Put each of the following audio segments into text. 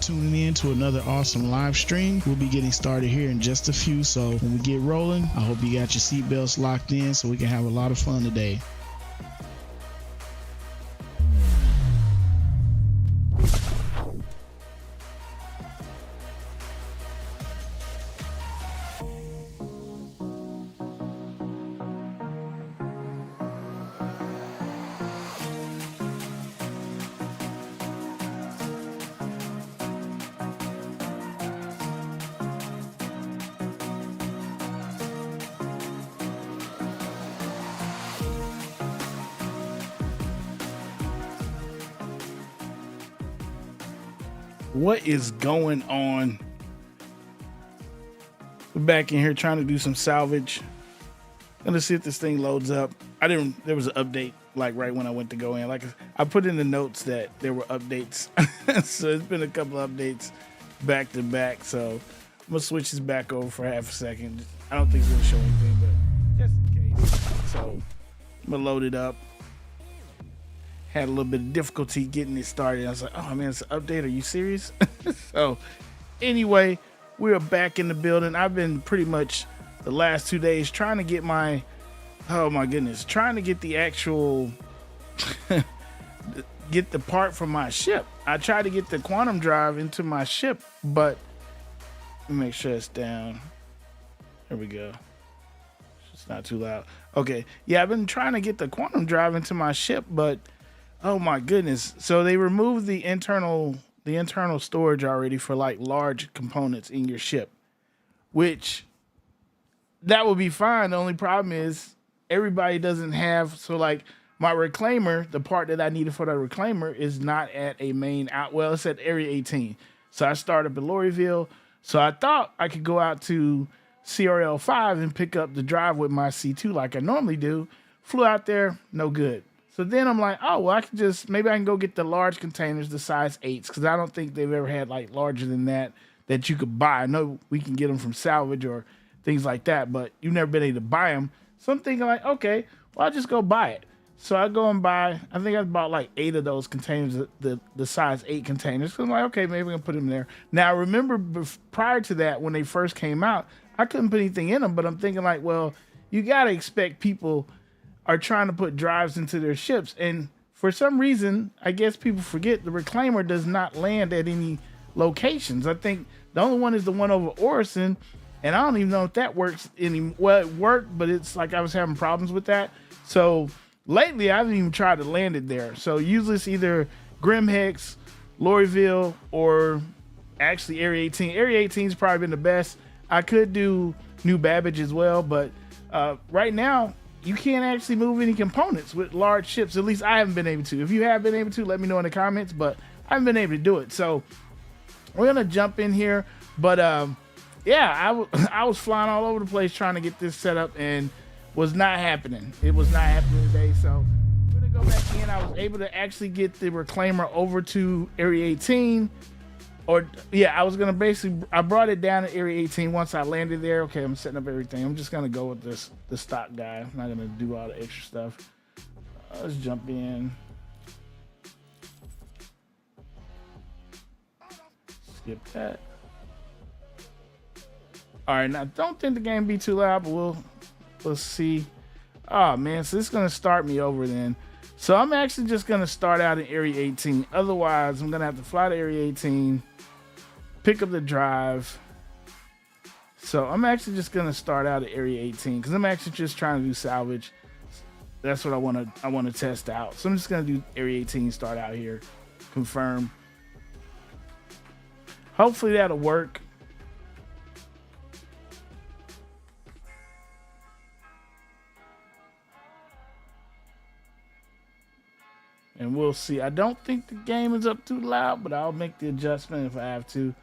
tuning in to another awesome live stream. We'll be getting started here in just a few, so when we get rolling, I hope you got your seatbelts locked in so we can have a lot of fun today. What is going on? We're back in here trying to do some salvage. Gonna see if this thing loads up. There was an update like right when I went to go in. Like I put in the notes that there were updates. So it's been a couple of updates back to back. So I'm gonna switch this back over for half a second. I don't think it's gonna show anything, but just in case. So I'm gonna load it up. Had a little bit of difficulty getting it started. I was like, oh man, it's an update. Are you serious? So anyway, we're back in the building. I've been pretty much the last 2 days trying to get trying to get the actual, get the part from my ship. I tried to get the quantum drive into my ship, but let me make sure it's down. There we go. It's not too loud. Okay. Yeah, I've been trying to get the quantum drive into my ship, but oh my goodness. So they removed the internal storage already for like large components in your ship, which that would be fine. The only problem is everybody doesn't have, so like my reclaimer, the part that I needed for the reclaimer is not at a main out. Well, it's at Area 18. So I started up at Lorryville. So I thought I could go out to CRL 5 and pick up the drive with my C2 like I normally do. Flew out there, no good. So then I'm like, oh, well, maybe I can go get the large containers, the size 8s, because I don't think they've ever had like larger than that you could buy. I know we can get them from Salvage or things like that, but you've never been able to buy them. So I'm thinking like, okay, well, I'll just go buy it. So I go and buy, I think I bought like 8 of those containers, the size 8 containers. So I'm like, okay, maybe we can put them there. Now, I remember prior to that, when they first came out, I couldn't put anything in them, but I'm thinking like, well, you got to expect people are trying to put drives into their ships. And for some reason, I guess people forget the reclaimer does not land at any locations. I think the only one is the one over Orison, and I don't even know if that works well, it worked, but it's like I was having problems with that. So lately, I haven't even tried to land it there. So usually it's either Grimhex, Lorryville, or actually Area 18. Area 18 has probably been the best. I could do New Babbage as well, but right now, you can't actually move any components with large ships. At least I haven't been able to. If you have been able to, let me know in the comments, but I haven't been able to do it. So we're going to jump in here. But yeah, I was flying all over the place trying to get this set up and was not happening. It was not happening today. So we're going to go back in. I was able to actually get the reclaimer over to Area 18. Or, yeah, I was going to I brought it down to Area 18 once I landed there. Okay, I'm setting up everything. I'm just going to go with the stock guy. I'm not going to do all the extra stuff. Let's jump in. Skip that. All right, now don't think the game be too loud, but we'll see. Oh, man, so this is going to start me over then. So I'm actually just going to start out in Area 18. Otherwise, I'm going to have to fly to Area 18. Pick up the drive. So I'm actually just gonna start out at Area 18 because I'm actually just trying to do salvage. That's what I want to test out. So I'm just gonna do Area 18, start out here, confirm. Hopefully that'll work. And we'll see. I don't think the game is up too loud, but I'll make the adjustment if I have to.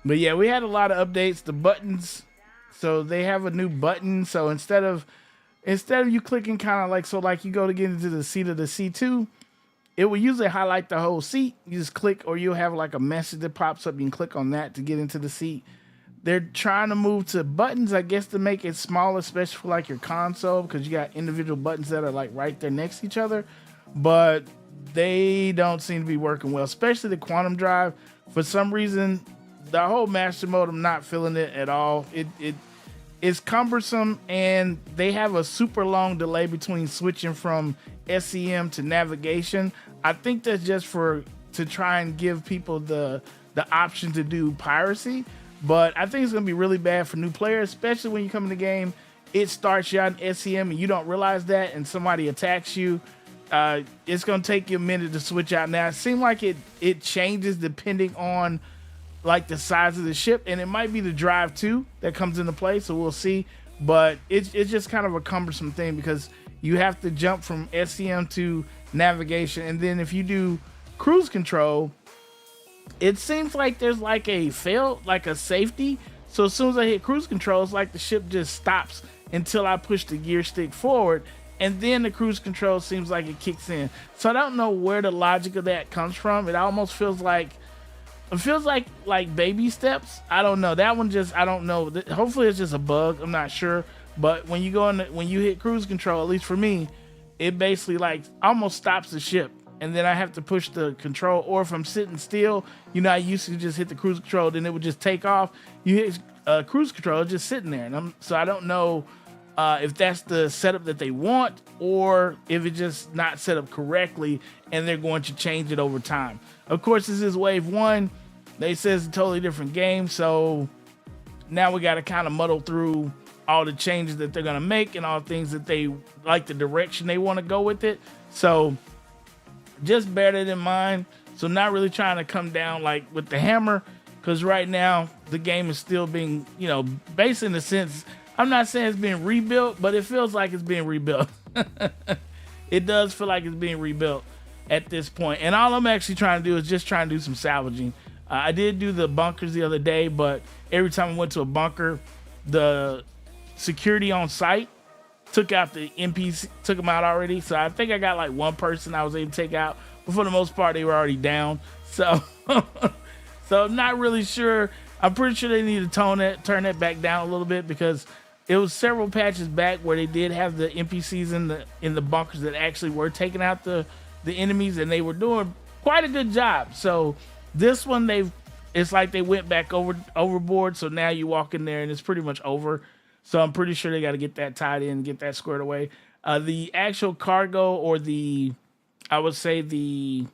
But yeah, we had a lot of updates. The buttons, so they have a new button. So instead of you clicking kind of like, so like you go to get into the seat of the C2, it will usually highlight the whole seat. You just click, or you'll have like a message that pops up. You can click on that to get into the seat. They're trying to move to buttons, I guess, to make it smaller, especially for like your console, because you got individual buttons that are like right there next to each other. But they don't seem to be working well, especially the quantum drive. For some reason, the whole master mode, I'm not feeling it at all. It's cumbersome, and they have a super long delay between switching from SEM to navigation. I think that's just to try and give people the option to do piracy, but I think it's gonna be really bad for new players, especially when you come in the game. It starts you out in SEM and you don't realize that, and somebody attacks you. It's gonna take you a minute to switch out. Now it seems like it changes depending on like the size of the ship, and it might be the drive too that comes into play, so we'll see. But it's just kind of a cumbersome thing because you have to jump from SEM to navigation, and then if you do cruise control, it seems like there's like a safety. So as soon as I hit cruise control, it's like the ship just stops until I push the gear stick forward, and then the cruise control seems like it kicks in. So I don't know where the logic of that comes from. It almost feels like baby steps. I don't know. That one just, I don't know. Hopefully it's just a bug. I'm not sure. But when you hit cruise control, at least for me, it basically like almost stops the ship. And then I have to push the control, or if I'm sitting still, I used to just hit the cruise control, then it would just take off. You hit cruise control, it's just sitting there. And so I don't know if that's the setup that they want, or if it's just not set up correctly and they're going to change it over time. Of course, this is wave 1. They say it's a totally different game, so now we got to kind of muddle through all the changes that they're going to make and all the things that they like, the direction they want to go with it. So just bear that in mind. So not really trying to come down like with the hammer, because right now the game is still being, based in a sense, I'm not saying it's being rebuilt, but it feels like it's being rebuilt. It does feel like it's being rebuilt at this point. And all I'm actually trying to do is just trying to do some salvaging. I did do the bunkers the other day, but every time I went to a bunker, the security on site took out the NPC, took them out already. So I think I got like one person I was able to take out, but for the most part, they were already down. So, so I'm not really sure. I'm pretty sure they need to turn that back down a little bit, because it was several patches back where they did have the NPCs in the bunkers that actually were taking out the enemies, and they were doing quite a good job. So this one, it's like they went back overboard. So now you walk in there and it's pretty much over. So I'm pretty sure they got to get that tied in, get that squared away. The actual cargo, or I would say the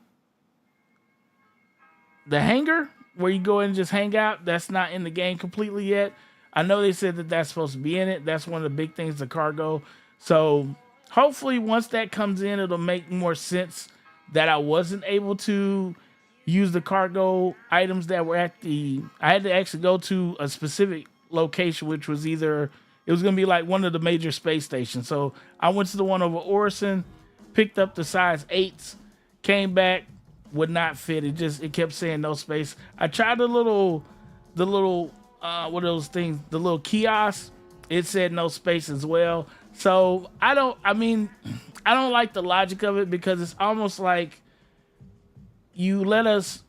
hangar where you go in and just hang out, that's not in the game completely yet. I know they said that that's supposed to be in it. That's one of the big things, the cargo. So hopefully once that comes in, it'll make more sense that I wasn't able to use the cargo items that were I had to actually go to a specific location, which was it was going to be like one of the major space stations. So I went to the one over Orison, picked up the size 8s, came back, would not fit. It kept saying no space. I tried the little what are those things? The little kiosks. It said no space as well. So I don't like the logic of it, because it's almost like you let us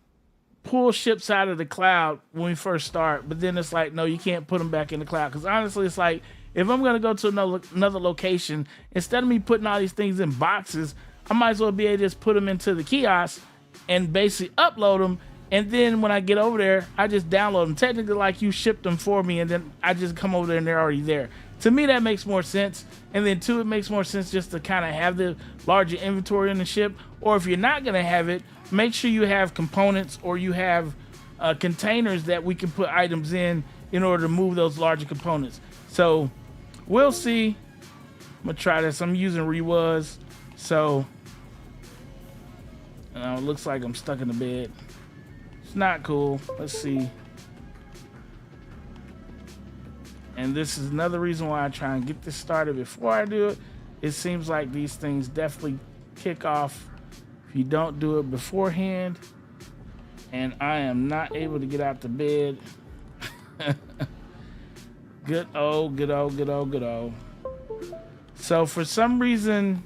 pull ships out of the cloud when we first start, but then it's like, no, you can't put them back in the cloud. Because honestly, it's like, if I'm going to go to another location, instead of me putting all these things in boxes, I might as well be able to just put them into the kiosk and basically upload them. And then when I get over there, I just download them. Technically, like, you shipped them for me, and then I just come over there and they're already there. To me, that makes more sense. And then two, it makes more sense just to kind of have the larger inventory in the ship. Or if you're not going to have it, make sure you have components, or you have containers that we can put items in order to move those larger components. So we'll see. I'm going to try this. I'm using Rewaz. So it looks like I'm stuck in the bed. It's not cool. Let's see. And this is another reason why I try and get this started before I do it. It seems like these things definitely kick off if you don't do it beforehand. And I am not able to get out the bed. Good old. So for some reason,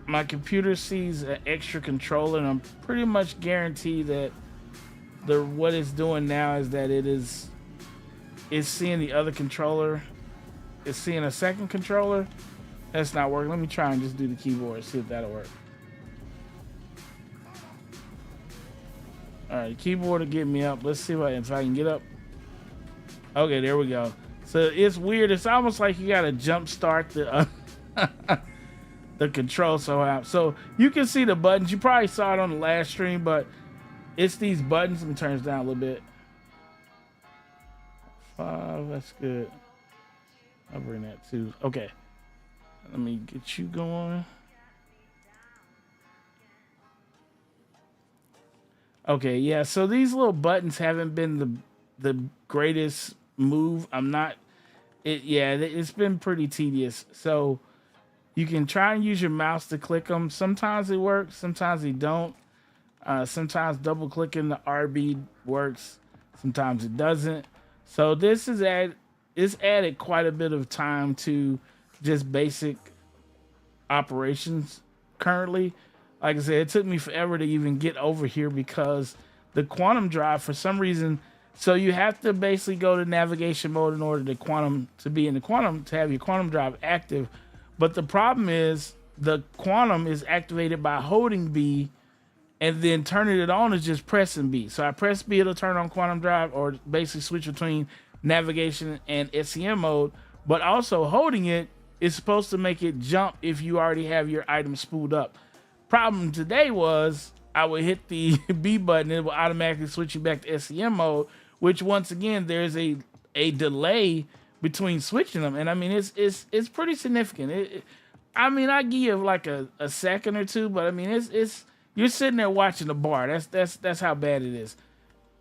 my computer sees an extra controller, and I'm pretty much guaranteed that what it's doing now is that it's seeing the other controller. It's seeing a second controller, That's not working. Let me try and just do the keyboard, see if that'll work. All right, keyboard will get me up. Let's see if I can get up. Okay, there we go. So it's weird. It's almost like you gotta jump start the the control somehow. So you can see the buttons. You probably saw it on the last stream, but it's these buttons. Let me turn this down a little bit. 5, that's good. I'll bring that too. Okay. Let me get you going. Okay, yeah, so these little buttons haven't been the greatest move. It's been pretty tedious. So you can try and use your mouse to click them. Sometimes it works, sometimes it don't. Sometimes double clicking the RB works, sometimes it doesn't. So this is added quite a bit of time to just basic operations currently. Like I said, it took me forever to even get over here because the quantum drive, for some reason, so you have to basically go to navigation mode in order to be in the quantum, to have your quantum drive active. But the problem is the quantum is activated by holding B, and then turning it on is just pressing B. So I press B, it'll turn on quantum drive, or basically switch between navigation and SCM mode. But also holding it is supposed to make it jump if you already have your item spooled up. Problem today was I would hit the B button, it will automatically switch you back to SCM mode, which once again there's a delay between switching them, and I mean it's pretty significant. I give like a second or two, but I mean it's you're sitting there watching the bar. That's how bad it is.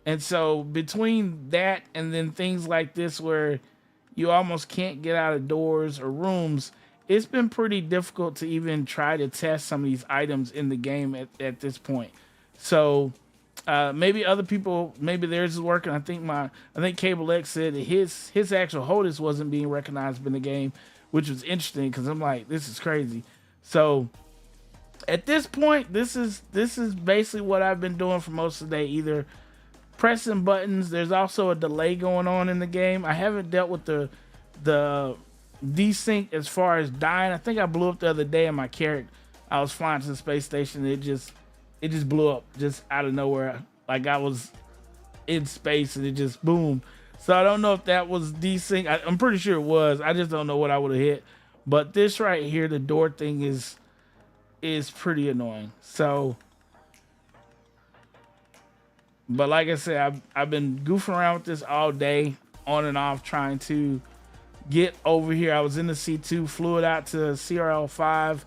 And so between that and then things like this where you almost can't get out of doors or rooms, it's been pretty difficult to even try to test some of these items in the game at this point. So maybe other people, maybe theirs is working. I think Cable X said that his actual HOTUS wasn't being recognized in the game, which was interesting because I'm like, this is crazy. So at this point, this is basically what I've been doing for most of the day, either pressing buttons. There's also a delay going on in the game. I haven't dealt with the desync as far as dying. I think I blew up the other day in my character. I was flying to the space station. It just blew up just out of nowhere. Like I was in space and it just boom. So I don't know if that was desync. I'm pretty sure it was. I just don't know what I would have hit. But this right here, the door thing is pretty annoying. So, but like I said, I've been goofing around with this all day, on and off, trying to get over here. I was in the C2, flew it out to CRL5,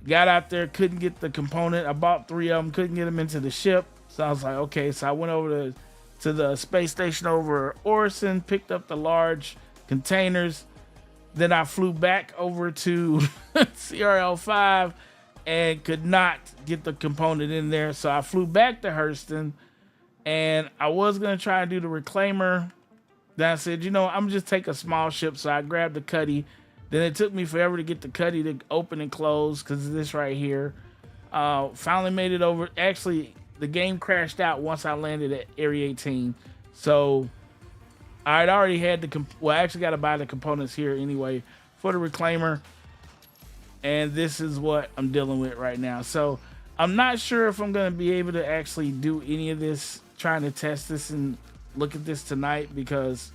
got out there, couldn't get the component. I bought 3 of them, couldn't get them into the ship. So I was like, okay. So I went over to the space station over Orison, picked up the large containers. Then I flew back over to CRL5 and could not get the component in there. So I flew back to Hurston, and I was going to try and do the reclaimer. Then I said, I'm just take a small ship. So I grabbed the cuddy. Then it took me forever to get the cuddy to open and close because of this right here. Finally made it over. Actually, the game crashed out once I landed at Area 18. So I'd already had I actually got to buy the components here anyway for the reclaimer. And this is what I'm dealing with right now. So I'm not sure if I'm going to be able to actually do any of this, trying to test this and look at this tonight, because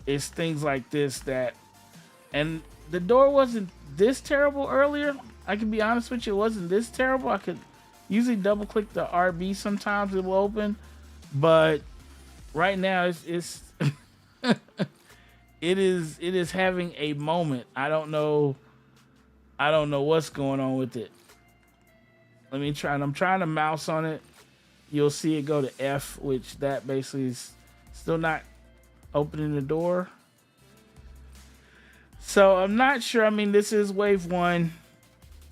it's things like this and the door wasn't this terrible earlier. I can be honest with you, it wasn't this terrible. I could usually double click the RB, sometimes it will open, but right now it's it is having a moment. I don't know what's going on with it. Let me try, and I'm trying to mouse on it. You'll see it go to F, which that basically is still not opening the door. So I'm not sure. I mean, this is wave 1.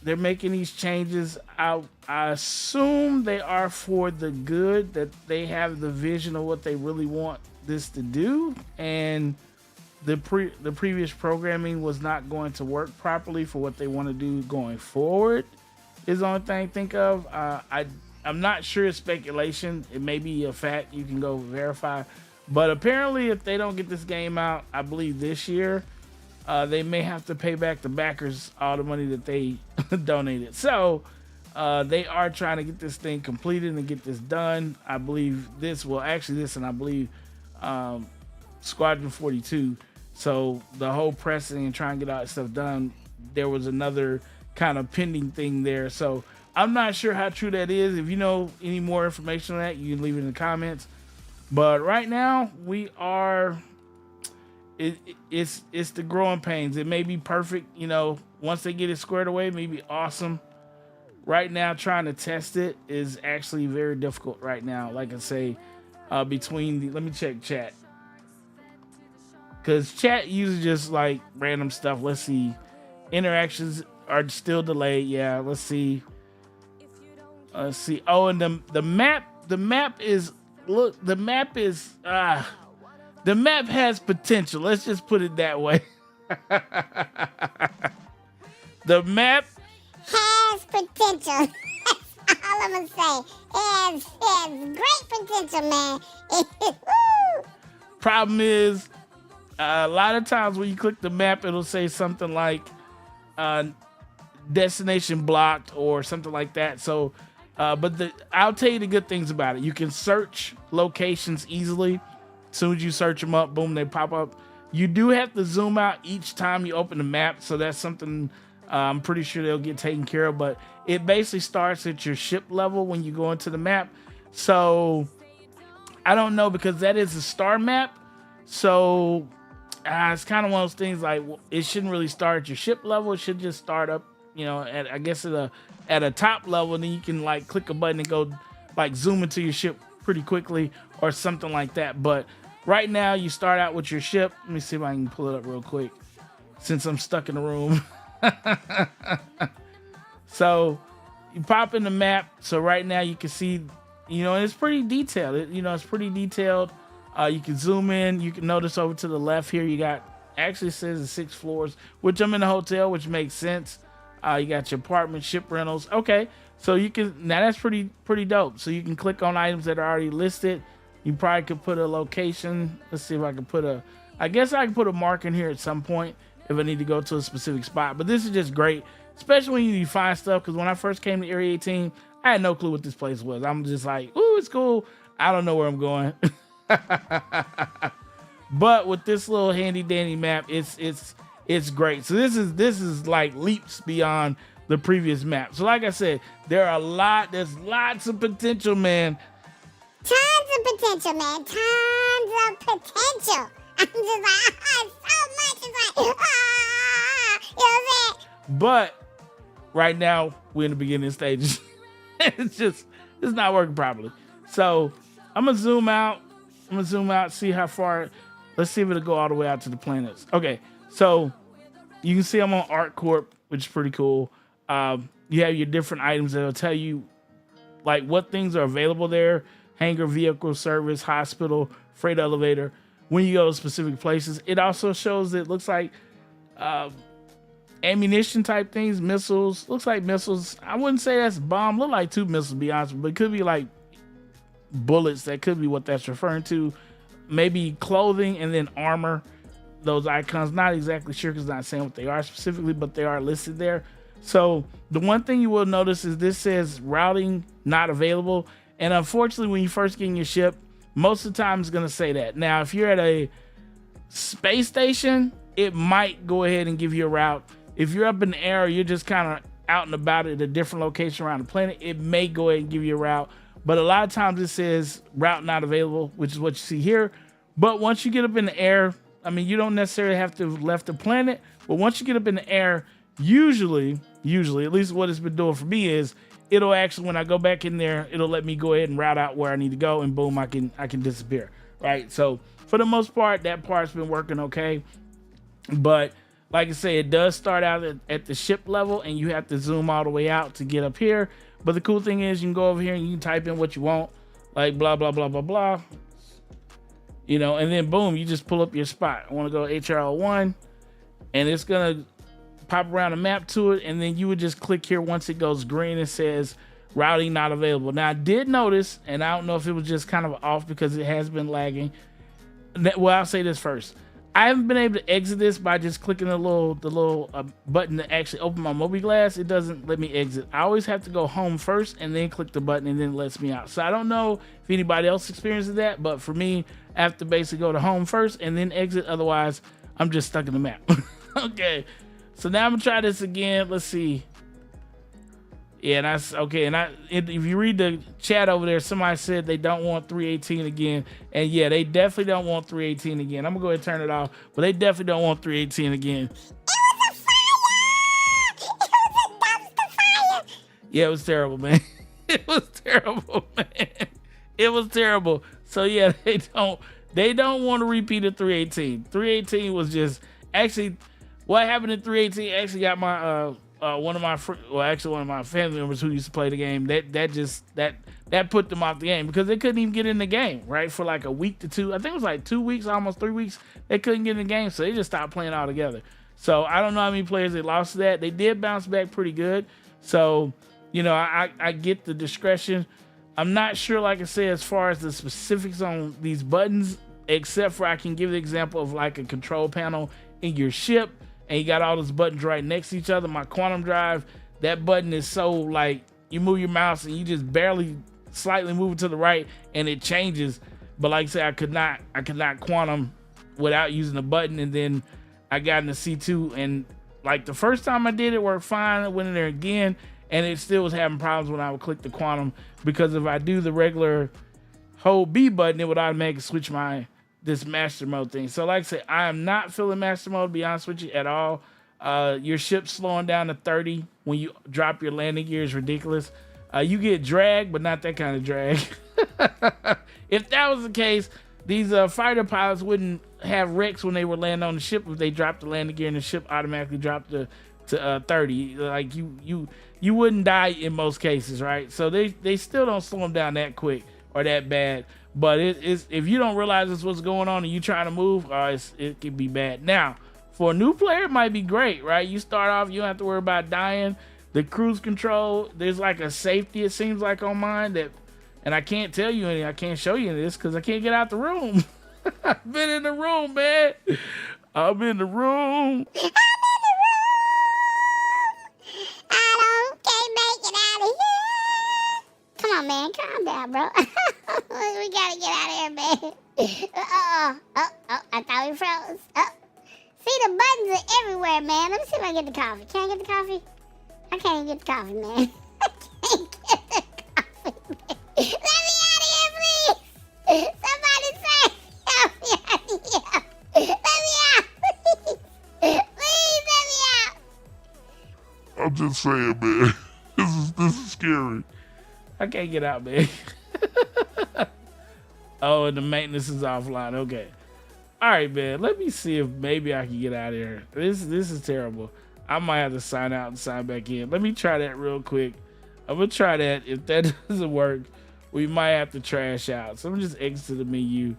They're making these changes. I assume they are for the good, that they have the vision of what they really want this to do, and the previous programming was not going to work properly for what they want to do going forward, is the only thing I think of. I'm not sure, it's speculation. It may be a fact. You can go verify. But apparently, if they don't get this game out, I believe this year, they may have to pay back the backers all the money that they donated. So they are trying to get this thing completed and get this done. I believe this will actually this, and I believe Squadron 42. So the whole pressing and trying to get all that stuff done, there was another kind of pending thing there. So I'm not sure how true that is. If you know any more information on that, you can leave it in the comments. But right now we are, it's the growing pains. It may be perfect, you know, once they get it squared away, it may be awesome. Right now, trying to test it is actually very difficult right now. Like I say, between the, let me check chat. Because chat usually just like random stuff. Let's see. Interactions are still delayed. Yeah, let's see. Let's see. Oh, and the map is, look, the map has potential. Let's just put it that way. The map has potential. That's all I'm gonna say. It has great potential, man. Woo! Problem is, a lot of times when you click the map, it'll say something like destination blocked or something like that. So, but I'll tell you the good things about it. You can search locations easily. As soon as you search them up, boom, they pop up. You do have to zoom out each time you open the map. So that's something I'm pretty sure they'll get taken care of. But it basically starts at your ship level when you go into the map. So I don't know, because that is a star map. So it's kind of one of those things like it shouldn't really start at your ship level. It should just start up, you know, at, I guess at a top level. And then you can like click a button and go like zoom into your ship pretty quickly or something like that. But right now you start out with your ship. Let me see if I can pull it up real quick since I'm stuck in the room. So you pop in the map. So right now you can see, you know, it's pretty detailed. It's pretty detailed. You can zoom in. You can notice over to the left here, you got, actually says it's 6 floors, which I'm in a hotel, which makes sense. You got your apartment, ship rentals. Okay. So you can, now that's pretty dope. So you can click on items that are already listed. You probably could put a location. Let's see if I can put I guess I can put a mark in here at some point if I need to go to a specific spot. But this is just great, especially when you find stuff. Because when I first came to Area 18, I had no clue what this place was. I'm just like, ooh, it's cool. I don't know where I'm going. But with this little handy dandy map, it's great. So this is like leaps beyond the previous map. So like I said, there's lots of potential, man. Tons of potential, man. Tons of potential. I'm just like, so much. It's like, you know what I'm saying? But right now we're in the beginning stages. It's not working properly. So I'm gonna zoom out. See how far. Let's see if it'll go all the way out to the planets. Okay, so you can see I'm on ArcCorp, which is pretty cool. You have your different items that'll tell you like what things are available there: hangar, vehicle, service, hospital, freight elevator. When you go to specific places, it also shows that it looks like ammunition type things, missiles. Looks like missiles. I wouldn't say that's bomb. Look like 2 missiles, to be honest, but it could be like bullets. That could be what that's referring to. Maybe clothing and then armor. Those icons, not exactly sure because it's not saying what they are specifically, but they are listed there. So the one thing you will notice is this says routing not available. And unfortunately, when you first get in your ship, most of the time it's going to say that. Now, if you're at a space station, it might go ahead and give you a route. If you're up in the air, or you're just kind of out and about at a different location around the planet, it may go ahead and give you a route. But a lot of times it says route not available, which is what you see here. But once you get up in the air, I mean, you don't necessarily have to have left the planet, but once you get up in the air, usually, at least what it's been doing for me is it'll actually, when I go back in there, it'll let me go ahead and route out where I need to go, and boom, I can disappear, right? So for the most part, that part's been working okay. But like I say, it does start out at the ship level, and you have to zoom all the way out to get up here. But the cool thing is you can go over here and you can type in what you want, like blah, blah, blah, blah, blah. You know, and then boom, you just pull up your spot. I want to go HRL1, and it's going to pop around a map to it, and then you would just click here. Once it goes green, it says routing not available. Now, I did notice, and I don't know if it was just kind of off because it has been lagging. Well, I'll say this first. I haven't been able to exit this by just clicking the little button to actually open my Mobi glass. It doesn't let me exit. I always have to go home first and then click the button and then it lets me out. So I don't know if anybody else experiences that, but for me, I have to basically go to home first and then exit. Otherwise, I'm just stuck in the map. Okay, so now I'm gonna try this again. Let's see. Yeah, and that's okay. And if you read the chat over there, somebody said they don't want 318 again. And yeah, they definitely don't want 318 again. I'm gonna go ahead and turn it off, but they definitely don't want 318 again. Yeah, it was terrible, man. It was terrible, man. It was terrible. So yeah, they don't want to repeat of 318. 318 was just actually what happened in 318 actually got my one of my family members who used to play the game, that put them off the game because they couldn't even get in the game, right? For like a week to two. I think it was like 2 weeks, almost 3 weeks. They couldn't get in the game, so they just stopped playing altogether. So I don't know how many players they lost to that. They did bounce back pretty good. So, you know, I get the discretion. I'm not sure, like I said, as far as the specifics on these buttons, except for I can give the example of like a control panel in your ship, and you got all those buttons right next to each other. My quantum drive, that button is so like you move your mouse and you just barely slightly move it to the right and it changes. But like I said, I could not quantum without using the button, and then I got in the C2 and like the first time I did it worked fine. I went in there again and it still was having problems when I would click the quantum, because if I do the regular hold B button, it would automatically switch this master mode thing. So like I said, I am not feeling master mode, to be honest with you, at all. Your ship's slowing down to 30 when you drop your landing gear is ridiculous. You get drag, but not that kind of drag. If that was the case, these fighter pilots wouldn't have wrecks when they would land on the ship if they dropped the landing gear and the ship automatically dropped to 30. Like you wouldn't die in most cases, right? So they still don't slow them down that quick or that bad. But it's if you don't realize this what's going on and you trying to move, it can be bad. Now, for a new player, it might be great, right? You start off, you don't have to worry about dying. The cruise control, there's like a safety, it seems like, on mine that, and I can't tell you any, I can't show you this because I can't get out the room. I've been in the room, man. I'm in the room. Come on, man. Calm down, bro. We gotta get out of here, man. I thought we froze. See, the buttons are everywhere, man. Let me see if I can get the coffee. Can I get the coffee? I can't get the coffee, man. I can't get the coffee, man. Let me out of here, please. Somebody say, help me out of here. Let me out, please. Please let me out. I'm just saying, man. This is scary. I can't get out, man. Oh, and the maintenance is offline. Okay. All right, man. Let me see if maybe I can get out of here. This is terrible. I might have to sign out and sign back in. Let me try that real quick. I'm going to try that. If that doesn't work, we might have to trash out. So I'm just exit the menu.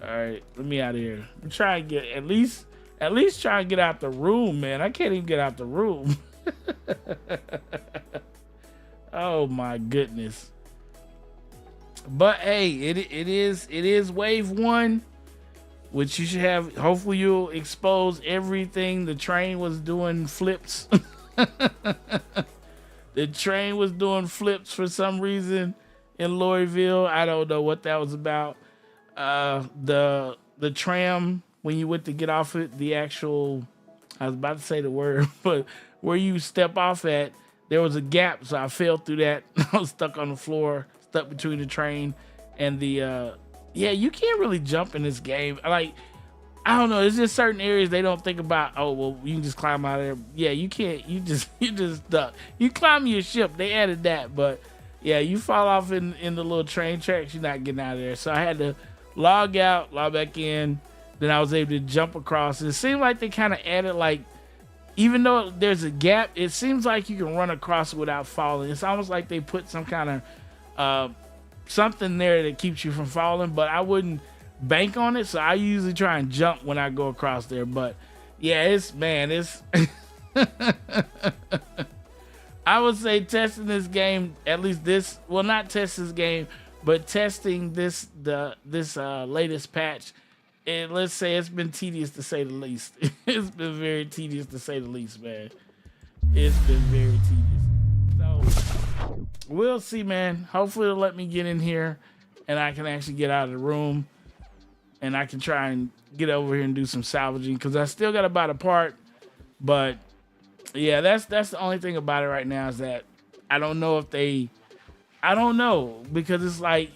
All right. Let me out of here. I'm trying to get at least try and get out the room, man. I can't even get out the room. Oh my goodness. But hey, it is wave 1, which you should have. Hopefully you'll expose everything. The train was doing flips. The train was doing flips for some reason in Louisville. I don't know what that was about. The tram, when you went to get off it, the actual, I was about to say the word, but where you step off at, there was a gap, so I fell through that. I was stuck on the floor, stuck between the train and the, yeah, you can't really jump in this game. Like, I don't know, there's just certain areas they don't think about, oh, well, you can just climb out of there. Yeah, you can't, you just stuck. You climb your ship, they added that, but yeah, you fall off in the little train tracks, you're not getting out of there. So I had to log out, log back in, then I was able to jump across. It seemed like they kind of added, like, even though there's a gap, it seems like you can run across it without falling. It's almost like they put some kind of something there that keeps you from falling, but I wouldn't bank on it, so I usually try and jump when I go across there. But yeah, it's I would say testing this game, at least this, well, not test this game, but testing this latest patch And let's say it's been tedious to say the least. It's been very tedious to say the least, man. It's been very tedious. So we'll see, man. Hopefully it'll let me get in here and I can actually get out of the room and I can try and get over here and do some salvaging because I still got to buy the part. But yeah, that's the only thing about it right now is that I don't know if I don't know, because it's like,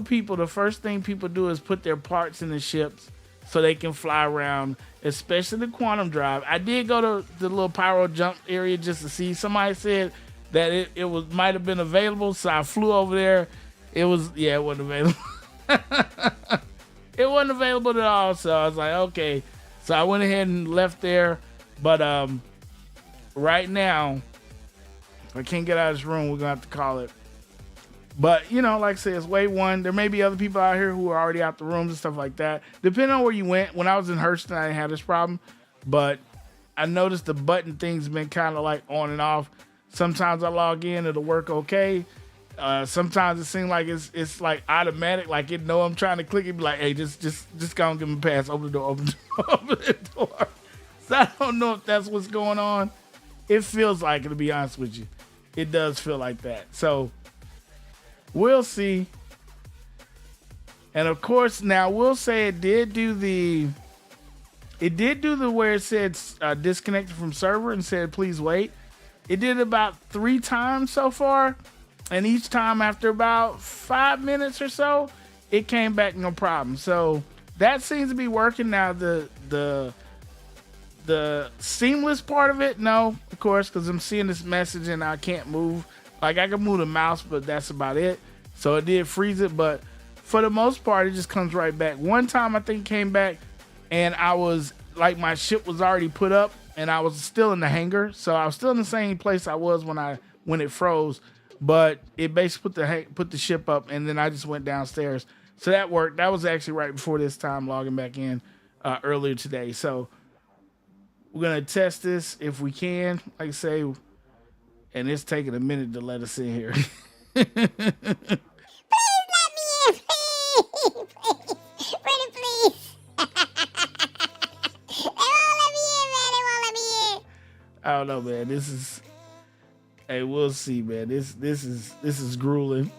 people, the first thing people do is put their parts in the ships so they can fly around, especially the quantum drive. I did go to the little pyro jump area just to see. Somebody said that it might have been available, so I flew over there. It wasn't available. It wasn't available at all, so I was like, okay. So I went ahead and left there, but right now, if I can't get out of this room, we're gonna have to call it. But, like I said, it's wave 1. There may be other people out here who are already out the rooms and stuff like that. Depending on where you went. When I was in Hurston, I didn't have this problem. But I noticed the button thing's been kind of like on and off. Sometimes I log in, it'll work okay. Sometimes it seems like it's like automatic. Like it know I'm trying to click it, be like, hey, just go and give me a pass. Open the door, open the door, open the door. So I don't know if that's what's going on. It feels like it, to be honest with you. It does feel like that. So we'll see. And of course, now we'll say it did do the where it said disconnected from server and said please wait. It did about 3 times so far, and each time after about 5 minutes or so, it came back no problem. So that seems to be working now. The seamless part of it, no, of course, because I'm seeing this message and I can't move. Like I can move the mouse, but that's about it. So it did freeze it, but for the most part, it just comes right back. One time I think it came back and I was like, my ship was already put up and I was still in the hangar. So I was still in the same place I was when it froze, but it basically put the ship up and then I just went downstairs. So that worked. That was actually right before this time logging back in earlier today. So we're going to test this if we can, like I say, and it's taking a minute to let us in here. Please let me in, please. Pretty please. They won't let me in, man. They won't let me in. I don't know, man. This is, hey, we'll see, man. This is grueling.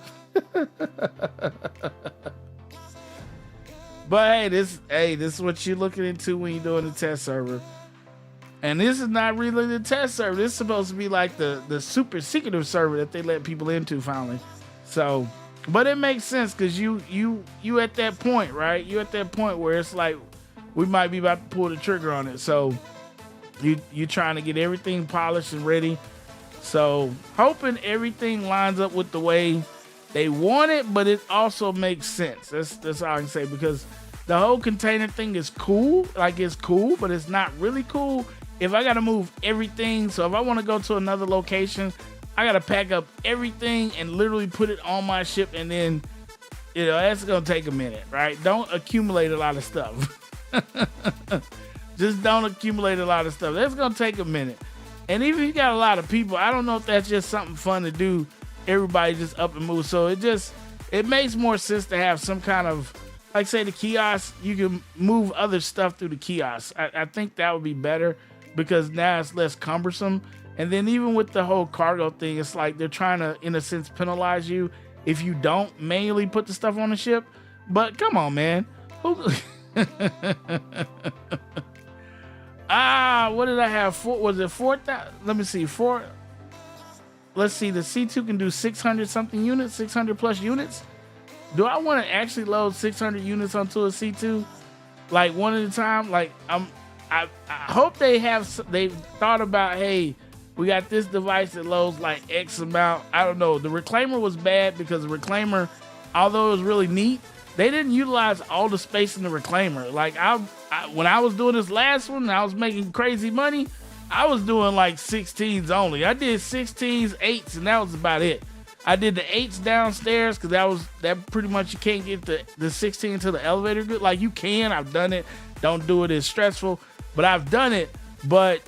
But this is what you're looking into when you're doing the test server. And this is not really the test server. This is supposed to be like the super secretive server that they let people into finally. So, but it makes sense because you at that point, right? You at that point where it's like we might be about to pull the trigger on it. So you trying to get everything polished and ready. So hoping everything lines up with the way they want it, but it also makes sense. That's all I can say, because the whole container thing is cool. Like it's cool, but it's not really cool if I got to move everything. So if I want to go to another location, I got to pack up everything and literally put it on my ship. And then, that's going to take a minute, right? Don't accumulate a lot of stuff. Just don't accumulate a lot of stuff. That's going to take a minute. And even if you got a lot of people, I don't know if that's just something fun to do. Everybody just up and move. So it makes more sense to have some kind of, like say the kiosk, you can move other stuff through the kiosk. I think that would be better, because now it's less cumbersome. And then even with the whole cargo thing, it's like they're trying to, in a sense, penalize you if you don't manually put the stuff on the ship. But come on, man. What did I have? Was it 4,000? Let me see. Let's see. The C2 can do 600 something units, 600 plus units. Do I want to actually load 600 units onto a C2, like one at a time? Like I hope they've thought about, hey, we got this device that loads like X amount. I don't know. The Reclaimer was bad because the Reclaimer, although it was really neat, they didn't utilize all the space in the Reclaimer. Like when I was doing this last one, and I was making crazy money, I was doing like 16s only. I did 16s, 8s, and that was about it. I did the 8s downstairs because that pretty much you can't get the 16 to the elevator good. Like you can, I've done it. Don't do it, it's stressful, but I've done it. But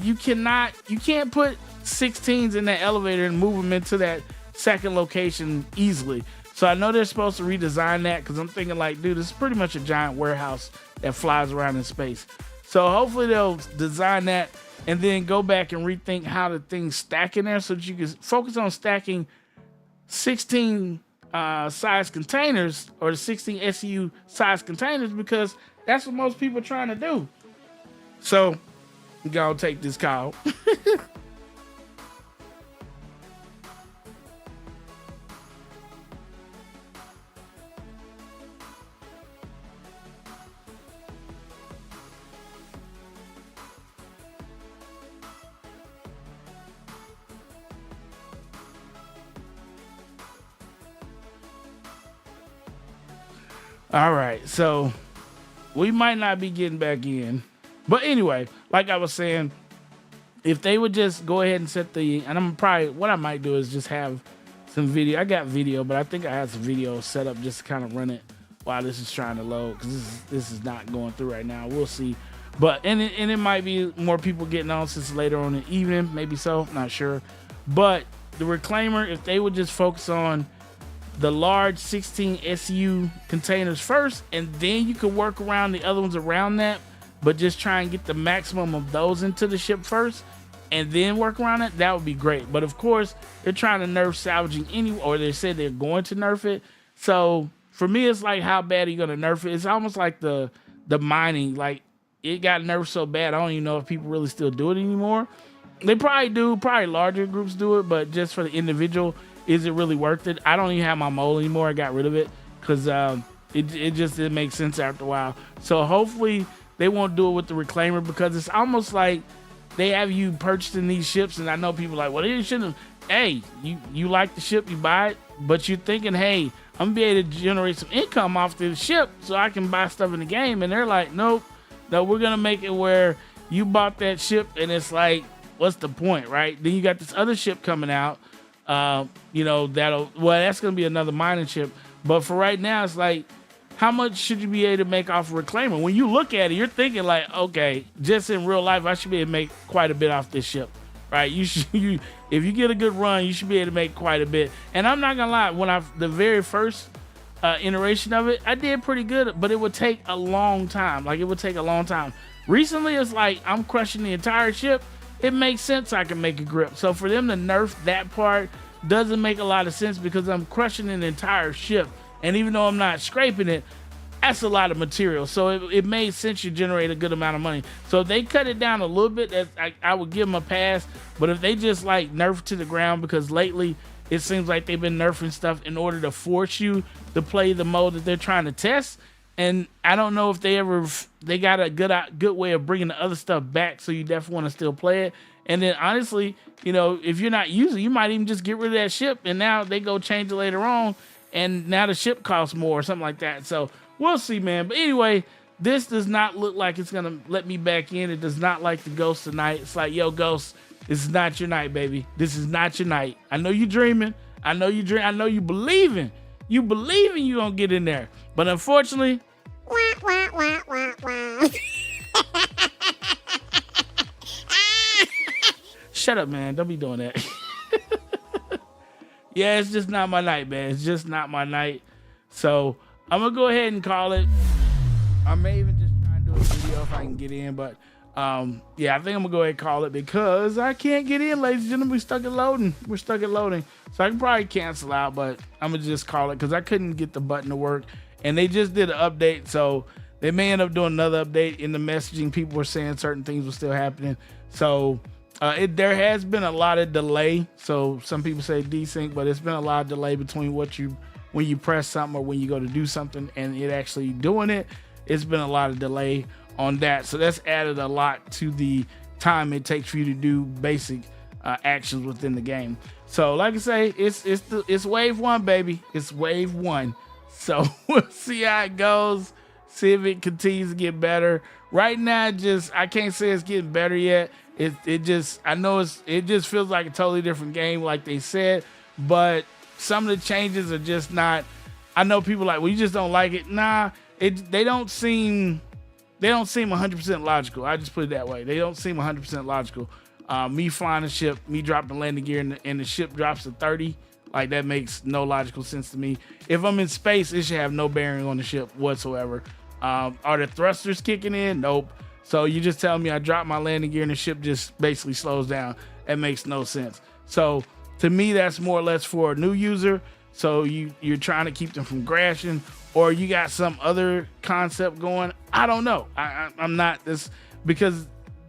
you can't put 16s in that elevator and move them into that second location easily. So I know they're supposed to redesign that because I'm thinking like, dude, this is pretty much a giant warehouse that flies around in space. So hopefully they'll design that and then go back and rethink how the things stack in there so that you can focus on stacking 16 size containers or the 16 SU size containers, because that's what most people are trying to do. So we gotta take this call. All right, so we might not be getting back in. But anyway, like I was saying, if they would just go ahead and set the, and I'm probably, what I might do is just have some video. I got video, but I think I have some video set up just to kind of run it while this is trying to load, because this is not going through right now. We'll see. But, and it might be more people getting on since later on in the evening, maybe so, not sure. But the Reclaimer, if they would just focus on the large 16 SU containers first, and then you can work around the other ones around that, but just try and get the maximum of those into the ship first and then work around it, that would be great. But of course, they're trying to nerf salvaging anyway, or they said they're going to nerf it. So for me, it's like, how bad are you going to nerf it? It's almost like the mining. Like, it got nerfed so bad, I don't even know if people really still do it anymore. They probably do, probably larger groups do it, but just for the individual, is it really worth it? I don't even have my mole anymore. I got rid of it because it just didn't make sense after a while. So hopefully they won't do it with the Reclaimer, because it's almost like they have you purchasing these ships, and I know people are like, well, they shouldn't. Hey, you like the ship, you buy it, but you're thinking, hey, I'm gonna be able to generate some income off the ship so I can buy stuff in the game. And they're like, nope, no, we're gonna make it where you bought that ship, and it's like, what's the point, right? Then you got this other ship coming out. You know, that's going to be another mining ship. But for right now, it's like, how much should you be able to make off a Reclaimer? When you look at it, you're thinking like, okay, just in real life, I should be able to make quite a bit off this ship, right? If you get a good run, you should be able to make quite a bit. And I'm not going to lie, when the very first iteration of it, I did pretty good, but it would take a long time. Like, it would take a long time. Recently, it's like, I'm crushing the entire ship. It makes sense I can make a grip. So for them to nerf that part doesn't make a lot of sense, because I'm crushing an entire ship. And even though I'm not scraping it, that's a lot of material. So it made sense to generate a good amount of money. So if they cut it down a little bit, I would give them a pass. But if they just like nerf to the ground, because lately it seems like they've been nerfing stuff in order to force you to play the mode that they're trying to test. And I don't know if they got a good way of bringing the other stuff back, so you definitely want to still play it. And then honestly, you know, if you're not using it, you might even just get rid of that ship, and now they go change it later on, and now the ship costs more or something like that. So we'll see, man. But anyway, this does not look like it's gonna let me back in. It does not like the Ghost tonight. It's like, yo, Ghost, this is not your night, baby. This is not your night. I know you dreaming. I know you dream. I know you believing. You believing you gonna get in there, but unfortunately. Wah, wah, wah, wah, wah. Shut up, man. Don't be doing that. Yeah, it's just not my night, man. It's just not my night. So I'm going to go ahead and call it. I may even just try and do a video if I can get in. But yeah, I think I'm going to go ahead and call it, because I can't get in, ladies and gentlemen. We're stuck at loading. We're stuck at loading. So I can probably cancel out, but I'm going to just call it, because I couldn't get the button to work. And they just did an update, so they may end up doing another update. In the messaging, people were saying certain things were still happening. So there has been a lot of delay. So some people say desync, but it's been a lot of delay between when you press something or when you go to do something and it actually doing it. It's been a lot of delay on that. So that's added a lot to the time it takes for you to do basic actions within the game. So like I say, it's wave one, baby. It's wave one. So we'll see how it goes. See if it continues to get better. Right now, I can't say it's getting better yet. It just feels like a totally different game, like they said. But some of the changes are just not. I know people are like, well, you just don't like it. Nah, they don't seem 100% logical. I just put it that way. They don't seem 100% logical. Me flying a ship, me dropping the landing gear, and the ship drops to 30 Like, that makes no logical sense to me. If I'm in space, it should have no bearing on the ship whatsoever. Are the thrusters kicking in? Nope. So you just tell me I drop my landing gear and the ship just basically slows down. That makes no sense. So to me, that's more or less for a new user. So you're trying to keep them from crashing, or you got some other concept going. I don't know. I'm not this, because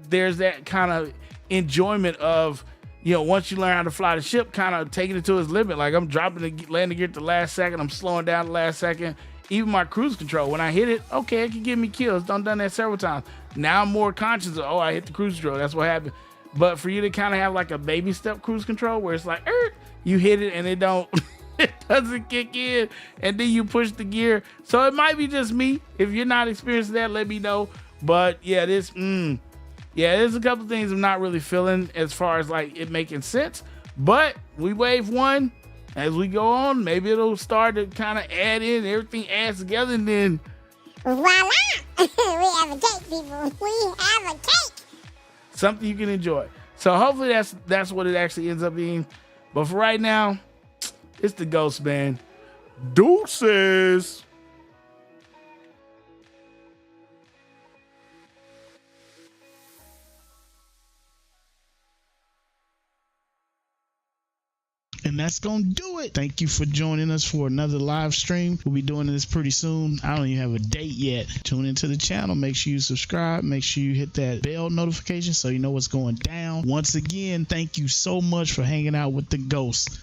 there's that kind of enjoyment of, you know, once you learn how to fly the ship, kind of taking it to its limit. Like, I'm dropping the landing gear at the last second. I'm slowing down the last second. Even my cruise control, when I hit it, okay, it can give me kills. Done that several times. Now I'm more conscious of, oh, I hit the cruise control. That's what happened. But for you to kind of have like a baby step cruise control where it's like, you hit it and it doesn't kick in, and then you push the gear. So it might be just me. If you're not experiencing that, let me know. But yeah, there's a couple things I'm not really feeling as far as like it making sense. But we wave one. As we go on, maybe it'll start to kind of add in, everything adds together, and then voila! We have a cake, people. We have a cake. Something you can enjoy. So hopefully that's what it actually ends up being. But for right now, it's the Ghost, man. Deuces. And that's gonna do it. Thank you for joining us for another live stream. We'll be doing this pretty soon. I don't even have a date yet. Tune into the channel. Make sure you subscribe. Make sure you hit that bell notification so you know what's going down. Once again, thank you so much for hanging out with the Ghost.